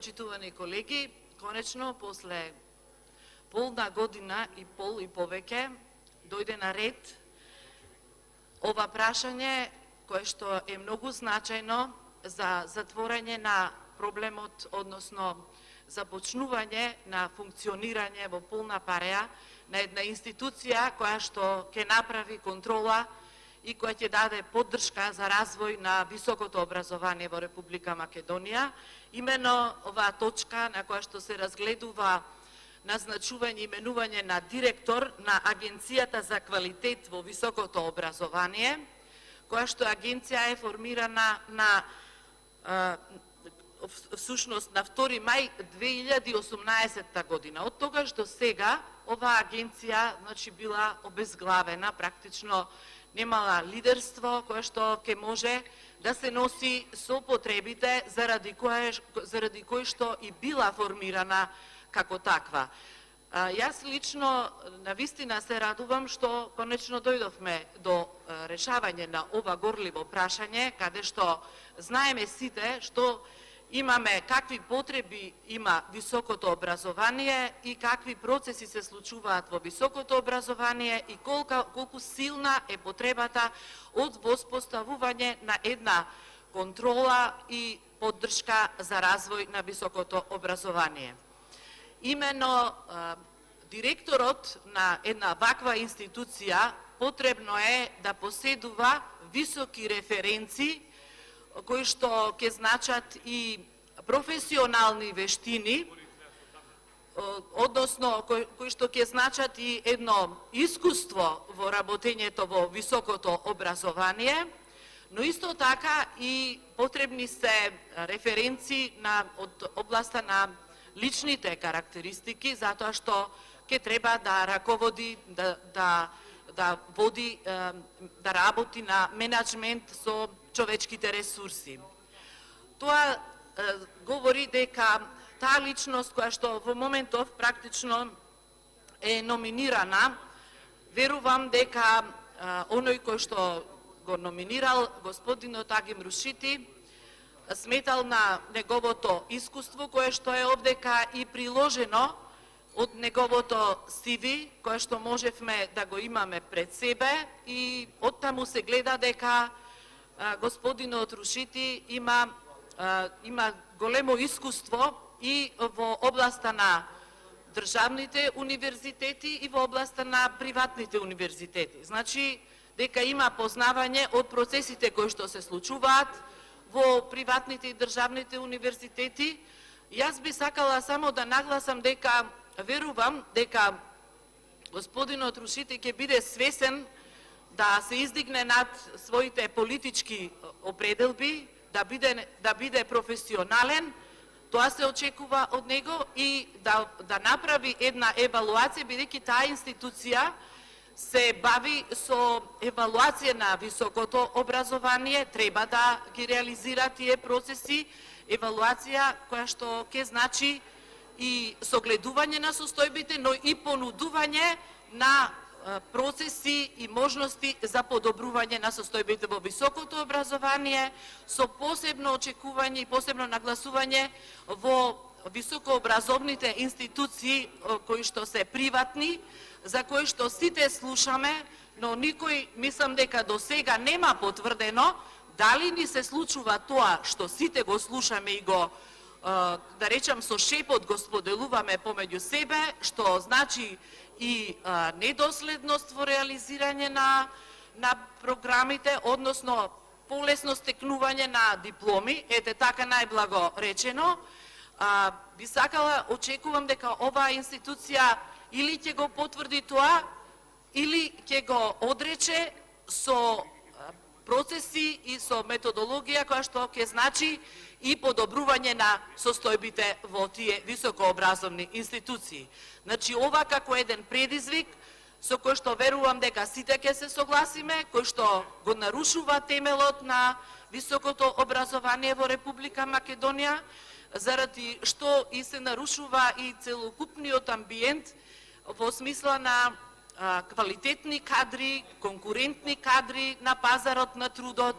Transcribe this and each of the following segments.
Почитувани колеги, конечно, после полна година и пол и повеќе, дојде на ред ова прашање кое што е многу значајно за затворање на проблемот, односно започнување на функционирање во полна пареа на една институција која што ќе направи контрола и која ќе даде поддршка за развој на високото образование во Република Македонија. Имено оваа точка на која што се разгледува назначување и именување на директор на Агенцијата за квалитет во високото образование, која што агенција е формирана всушност на 2 мај 2018 година. Од тогаш до сега оваа агенција била обезглавена, практично немала лидерство кое што ќе може да се носи со потребите заради кои што и била формирана како таква. Јас лично навистина се радувам што конечно дојдовме до решавање на ова горливо прашање, каде што знаеме сите што имаме, какви потреби има високото образование и какви процеси се случуваат во високото образование и колку силна е потребата од воспоставување на една контрола и поддршка за развој на високото образование. Именно директорот на една ваква институција потребно е да поседува високи референци кои што ќе значат и професионални вештини, односно кои што ќе значат и едно искуство во работењето во високото образование, но исто така и потребни се референци од областа на личните карактеристики, затоа што ќе треба да раководи, да води, да работи на менеджмент со човечките ресурси. Тоа говори дека таа личност која што во моментов практично е номинирана, верувам дека оној кој што го номинирал господинот Агим Рушити сметал на неговото искуство кое што е овдека и приложено од неговото CV, кое што можевме да го имаме пред себе и оттаму се гледа дека господинот Рушити има големо искуство и во областа на државните универзитети и во областа на приватните универзитети. Значи, дека има познавање од процесите кои што се случуваат во приватните и државните универзитети. Јас би сакала само да нагласам дека верувам дека господинот Рушити ќе биде свесен да се издигне над своите политички определби, да биде професионален, тоа се очекува од него и да направи една евалуација, бидејќи таа институција се бави со евалуација на високото образование, треба да ги реализира тие процеси, евалуација која што ќе значи и согледување на состојбите, но и понудување на процеси и можности за подобрување на состојбите во високото образование, со посебно очекување и посебно нагласување во високообразовните институции кои што се приватни, за кои што сите слушаме, но никој, мислам дека до сега нема потврдено дали ни се случува тоа што сите го слушаме и го, да речам, со шепот го споделуваме помеѓу себе, што значи и недоследност во реализирање на програмите, односно полесно стекнување на дипломи, ете така најблаго речено. Би сакала, очекувам дека оваа институција или ќе го потврди тоа, или ќе го одрече со процеси и со методологија која што ќе значи и подобрување на состојбите во тие високообразовни институции. Значи, ова како еден предизвик со кој што верувам дека сите ќе се согласиме, кој што го нарушува темелот на високото образование во Република Македонија, заради што и се нарушува и целокупниот амбиент во смисла на квалитетни кадри, конкурентни кадри на пазарот на трудот,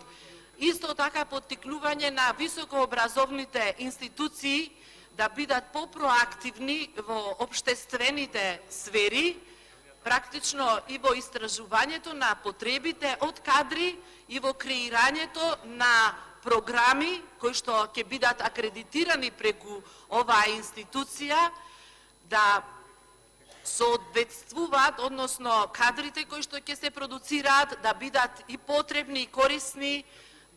исто така поттикнување на високообразовните институции да бидат попроактивни во општествените сфери, практично и во истражувањето на потребите од кадри и во креирањето на програми кои што ќе бидат акредитирани преку оваа институција, да соодветствуваат, односно кадрите кои што ќе се продуцираат да бидат и потребни и корисни,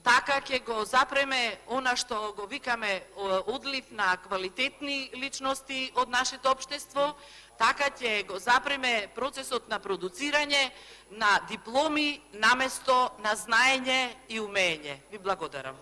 така ќе го запреме она што го викаме одлив на квалитетни личности од нашето општество, така ќе го запреме процесот на продуцирање на дипломи наместо на знаење и умење. Ви благодарам.